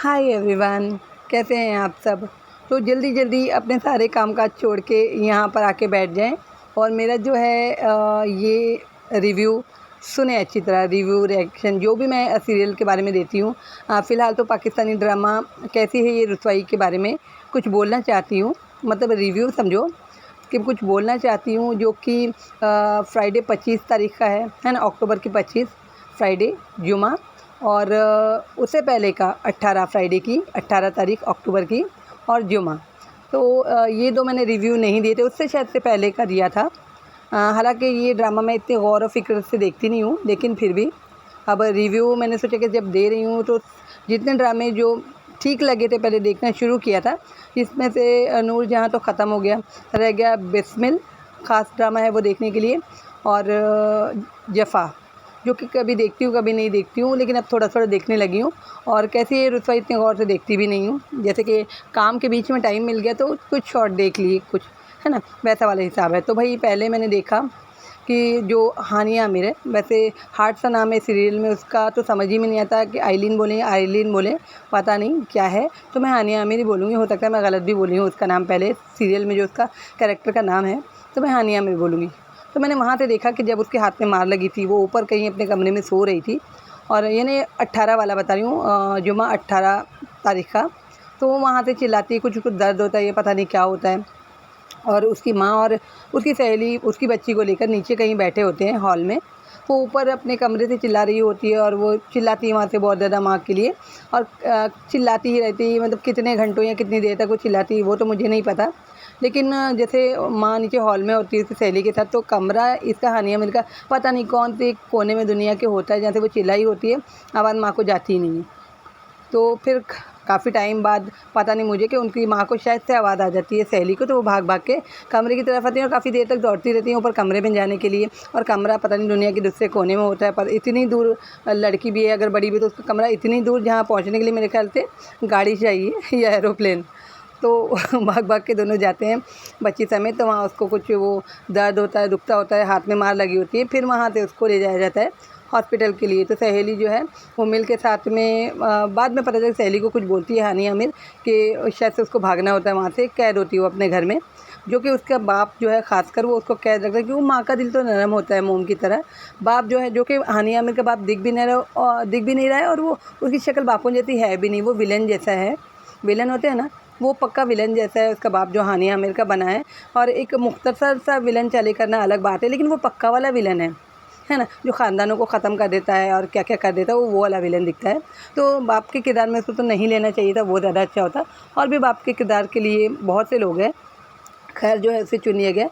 Hi everyone, कैसे हैं आप सब। तो जल्दी जल्दी अपने सारे कामकाज छोड़ के यहाँ पर आके बैठ जाएं और मेरा जो है ये रिव्यू सुने अच्छी तरह। रिव्यू रिएक्शन जो भी मैं सीरियल के बारे में देती हूँ, फ़िलहाल तो पाकिस्तानी ड्रामा कैसी है ये रुसवाई के बारे में कुछ बोलना चाहती हूँ। मतलब रिव्यू समझो कि कुछ बोलना चाहती हूँ, जो कि फ्राइडे 25 तारीख का है ना, अक्टूबर की 25 फ्राइडे जुमा, और उससे पहले का 18 फ्राइडे की 18 तारीख अक्टूबर की और जुमा। तो ये दो मैंने रिव्यू नहीं दिए थे, उससे शायद से पहले का दिया था। हालांकि ये ड्रामा मैं इतने गौर और फिक्र से देखती नहीं हूँ, लेकिन फिर भी अब रिव्यू मैंने सोचा कि जब दे रही हूँ तो जितने ड्रामे जो ठीक लगे थे पहले देखना शुरू किया था। इसमें से नूरजहाँ तो ख़त्म हो गया, रह गया बिस्मिल, ख़ास ड्रामा है वो देखने के लिए, और जफ़ा जो कि कभी देखती हूँ कभी नहीं देखती हूँ, लेकिन अब थोड़ा थोड़ा देखने लगी हूँ। और कैसी है रुसवाई इतने गौर से देखती भी नहीं हूँ, जैसे कि काम के बीच में टाइम मिल गया तो कुछ शॉर्ट देख लिए, कुछ है ना, वैसा वाला हिसाब है। तो भाई पहले मैंने देखा कि जो हानिया आमिर है, वैसे हार्ट सा नाम है सीरियल में उसका, तो समझ ही में नहीं आता कि आइलिन बोलें या आइलिन बोलें, पता नहीं क्या है। तो मैं हानिया आमिर ही बोलूँगी, हो सकता है मैं गलत भी बोली हूँ उसका नाम, पहले सीरियल में जो उसका कैरेक्टर का नाम है तो मैं हानिया आमिर बोलूँगी। तो मैंने वहाँ से देखा कि जब उसके हाथ में मार लगी थी, वो ऊपर कहीं अपने कमरे में सो रही थी, और यानी 18 वाला बता रही हूँ, जुमा 18 तारीख का। तो वो वहाँ से चिल्लाती है, कुछ कुछ दर्द होता है, ये पता नहीं क्या होता है। और उसकी माँ और उसकी सहेली उसकी बच्ची को लेकर नीचे कहीं बैठे होते हैं हॉल में। वो ऊपर अपने कमरे से चिल्ला रही होती है, और वो चिल्लाती है वहाँ से बहुत ज़्यादा माँ के लिए, और चिल्लाती ही रहती है। मतलब कितने घंटों या कितनी देर तक वो चिल्लाती है वो तो मुझे नहीं पता, लेकिन जैसे माँ नीचे हॉल में होती है उसकी सहेली के साथ, तो कमरा इसका हानिया आमिर का पता नहीं कौन से कोने में दुनिया के होता है जहाँ से वो चिल्लाई होती है, आवाज़ माँ को जाती ही नहीं है। तो फिर काफ़ी टाइम बाद पता नहीं मुझे कि उनकी माँ को शायद से आवाज़ आ जाती है सहेली को, तो वो भाग भाग के कमरे की तरफ आती हैं और काफ़ी देर तक दौड़ती रहती हैं ऊपर कमरे में जाने के लिए। और कमरा पता नहीं दुनिया के दूसरे कोने में होता है, पर इतनी दूर लड़की भी है अगर बड़ी भी, तो उसका कमरा इतनी दूर जहाँ पहुँचने के लिए मेरे ख्याल से गाड़ी चाहिए या एरोप्लेन। तो भाग भाग के दोनों जाते हैं बच्ची समेत। तो वहाँ उसको कुछ वो दर्द होता है, दुखता होता है, हाथ में मार लगी होती है, फिर वहाँ से उसको ले जाया जाता है हॉस्पिटल के लिए। तो सहेली जो है वो मिल के साथ में बाद में पता चला सहेली को कुछ बोलती है हानिया आमिर कि शायद से उसको भागना होता है, वहाँ से कैद होती है वो अपने घर में, जो कि उसका बाप जो है ख़ासकर वो उसको कैद रखता है, क्योंकि माँ का दिल तो नरम होता है मोम की तरह। बाप जो है, जो कि हानिया आमिर का बाप दिख भी नहीं रहा है, और वो उसकी शक्ल बापों जैसी है भी नहीं, वो विलन जैसा है। विलन होते हैं ना, वो पक्का विलन जैसा है उसका बाप जो हानिया आमिर का बना है। और एक मुख्तसर सा विलन चले करना अलग बात है, लेकिन वो पक्का वाला विलन है ना, जो ख़ानदानों को ख़त्म कर देता है और क्या क्या कर देता है, वो वाला विलन दिखता है। तो बाप के किरदार में उसको तो नहीं लेना चाहिए था, वो ज़्यादा अच्छा होता। और भी बाप के किरदार के लिए बहुत से लोग हैं, खैर जो है उसे चुनिए गया।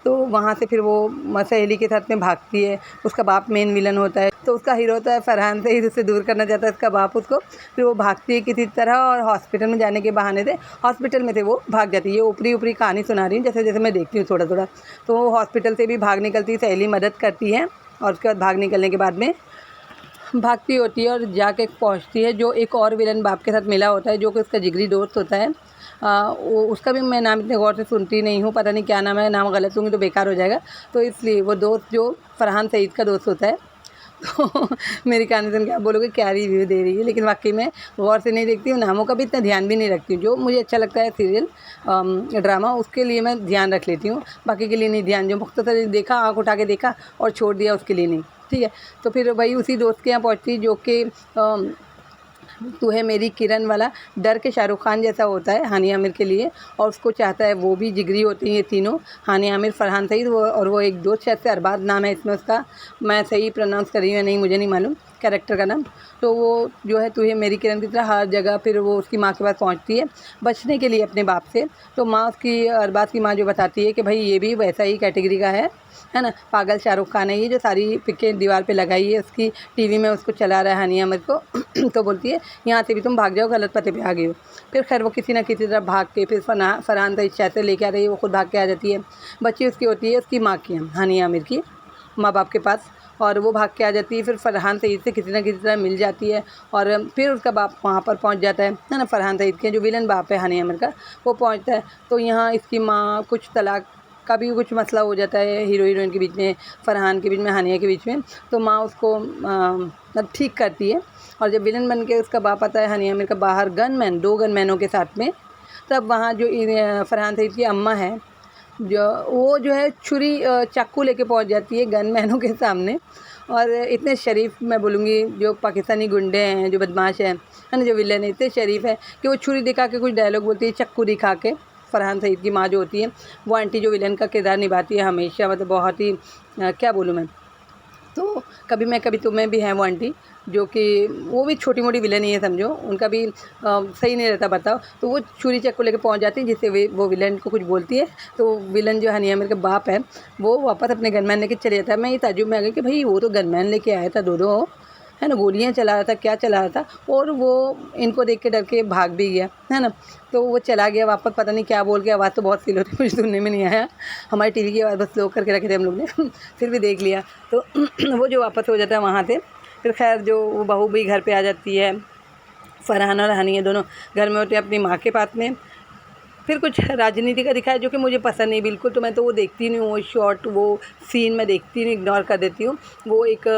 तो वहाँ से फिर वो सहेली के साथ में भागती है, उसका बाप मेन विलन होता है, तो उसका हीरो होता है फरहान से ही उससे दूर करना चाहता है उसका बाप उसको। फिर वो भागती है किसी तरह, और हॉस्पिटल में जाने के बहाने से हॉस्पिटल में से वो भाग जाती है। ये ऊपरी ऊपरी कहानी सुना रही हूँ जैसे जैसे मैं देखती हूँ थोड़ा थोड़ा। तो वो हॉस्पिटल से भी भाग निकलती है, सहेली मदद करती है, और उसके बाद भाग निकलने के बाद में भागती होती है और जाके पहुंचती है जो एक और विलन बाप के साथ मिला होता है, जो कि उसका जिगरी दोस्त होता है। वो उसका भी मैं नाम इतने गौर से सुनती नहीं हूँ, पता नहीं क्या नाम है, नाम गलत होंगी तो बेकार हो जाएगा, तो इसलिए वो दोस्त जो फरहान सईद का दोस्त होता है। तो मेरी कहानी सुन के आप बोलोगे क्या रिव्यू दे रही है, लेकिन वाकई में गौर से नहीं देखती हूँ, नामों का भी इतना ध्यान भी नहीं रखती हूँ। जो मुझे अच्छा लगता है सीरियल ड्रामा उसके लिए मैं ध्यान रख लेती हूँ, बाकी के लिए नहीं ध्यान। जो मुख्तसर देखा, आँख उठा के देखा और छोड़ दिया, उसके लिए नहीं, ठीक है। तो फिर वही उसी दोस्त के यहाँ पहुँचती जो कि तू है मेरी किरण वाला डर के शाहरुख खान जैसा होता है हानिया आमिर के लिए, और उसको चाहता है, वो भी जिगरी होती हैं ये तीनों, हानिया आमिर, फरहान सईद और वो एक दोस्त, शायद से अरबाज नाम है इसमें उसका, मैं सही प्रोनाउंस कर रही हूँ या नहीं मुझे नहीं मालूम कैरेक्टर का नाम। तो वो जो है तू है मेरी किरण की तरह हर जगह फिर वो उसकी माँ के पास पहुँचती है बचने के लिए अपने बाप से। तो माँ उसकी, अरबाज की माँ जो बताती है कि भाई ये भी वैसा ही कैटेगरी का है ना, पागल शाहरुख खान है ये, जो सारी पिकें दीवार पे लगाई है उसकी टीवी में, उसको चला रहा है हानिया आमिर को। तो बोलती है यहाँ से भी तुम भाग जाओ, गलत पते पे आ गए हो। फिर खैर वो किसी ना किसी तरह भाग के फिर फरहान से शायद से लेके आ रही है, वो खुद भाग के आ जाती है। बच्ची उसकी होती है उसकी माँ की, हानिया आमिर की माँ बाप के पास, और वो भाग के आ जाती है। फिर फरहान सईद से किसी ना किसी तरह मिल जाती है, और फिर उसका बाप वहाँ पर पहुँच जाता है ना, फरहान सईद के जो विलन बाप है हानिया आमिर का, वो पहुँचता है। तो यहाँ इसकी माँ कुछ तलाक कभी कुछ मसला हो जाता है हीरो हीरोइन के बीच में, फरहान के बीच में, हानिया के बीच में, तो माँ उसको मतलब ठीक करती है। और जब विलन बन के उसका बाप आता है हानिया आमिर का बाहर गनमैन, 2 गनमैनों के साथ में, तब वहाँ जो फरहान सईद की अम्मा है, वो जो है छुरी चाकू लेके पहुँच जाती है गनमैनों के सामने। और इतने शरीफ मैं बोलूँगी जो पाकिस्तानी गुंडे हैं, जो बदमाश हैं, है ना, जो विलन है, इतने शरीफ है कि वो छुरी दिखा के कुछ डायलॉग बोलती है, चाकू दिखा के। फरहान सईद की माँ जो होती है, वो आंटी जो विलन का किरदार निभाती है हमेशा, मतलब बहुत ही क्या बोलूँ मैं, तो कभी मैं कभी तुम्हें भी है वो आंटी, जो कि वो भी छोटी मोटी विलन ही है समझो, उनका भी सही नहीं रहता बताओ, तो वो छुरी चक्कू लेके पहुंच जाती है, जिससे वो विलन को कुछ बोलती है, तो विलन जो हानिया आमिर का बाप है वो वापस अपने गनमैन लेके चले जाता है। मैं ये ताज्जुब में आ गई कि भाई वो तो गनमैन लेके आया था, दो है ना, गोलियाँ चला रहा था, क्या चला रहा था, और वो इनको देख के डर के भाग भी गया, है ना। तो वो चला गया वापस, पता नहीं क्या बोल के, आवाज़ तो बहुत सील होती, मुझे सुनने में नहीं आया, हमारी टीवी की आवाज़ बस स्लो करके रखे थे हम लोग ने फिर भी देख लिया। तो वो जो वापस हो जाता है वहाँ से, फिर खैर जो वो बहू भी घर पे आ जाती है, फरहान और हानिया दोनों घर में होते हैं अपनी माँ के पास में। फिर कुछ राजनीति का दिखाया जो कि मुझे पसंद नहीं बिल्कुल, तो मैं तो वो देखती नहीं हूँ, वो शॉर्ट वो सीन मैं देखती नहीं, इग्नोर कर देती हूँ। वो एक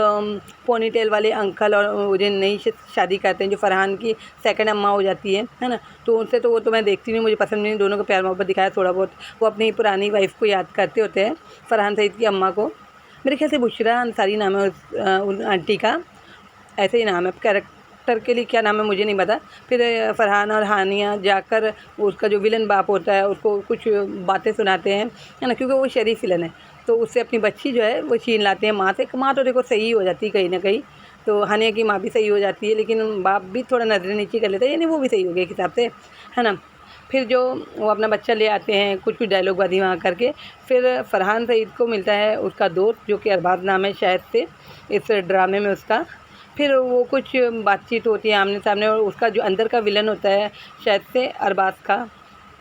पोनीटेल वाले अंकल और वो जो नई शादी करते हैं, जो फरहान की सेकंड अम्मा हो जाती है ना, तो उनसे तो वो तो मैं देखती नहीं, मुझे पसंद नहीं। दोनों का प्यार मोहब्बत दिखाया थोड़ा बहुत, वो अपनी पुरानी वाइफ को याद करते होते हैं, फरहान सईद की अम्मा को। मेरे ख्याल से बुशरा अंसारी नाम है उन आंटी का, ऐसे ही नाम है, कैरेक्टर के लिए क्या नाम है मुझे नहीं पता। फिर फरहान और हानिया जाकर उसका जो विलन बाप होता है उसको कुछ बातें सुनाते हैं, है ना, क्योंकि वो शरीफ विलन है, तो उससे अपनी बच्ची जो है वो छीन लाते हैं माँ से। माँ तो देखो सही हो जाती है कहीं ना कहीं, तो हानिया की माँ भी सही हो जाती है, लेकिन बाप भी थोड़ा नजरें नीचे कर लेता है, यानी वो भी सही हो गया एक हिसाब से, है ना। फिर जो वो अपना बच्चा ले आते हैं, कुछ डायलॉग बाजी वहाँ करके, फिर फरहान सईद को मिलता है उसका दोस्त जो कि अरबाज नाम है शायद से इस ड्रामे में उसका। फिर वो कुछ बातचीत होती है आमने सामने, और उसका जो अंदर का विलन होता है शायद से अरबाज का,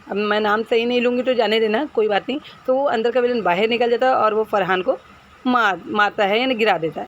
अब मैं नाम सही नहीं लूँगी तो जाने देना, कोई बात नहीं। तो वो अंदर का विलन बाहर निकल जाता है और वो फरहान को मारता है, यानी गिरा देता है।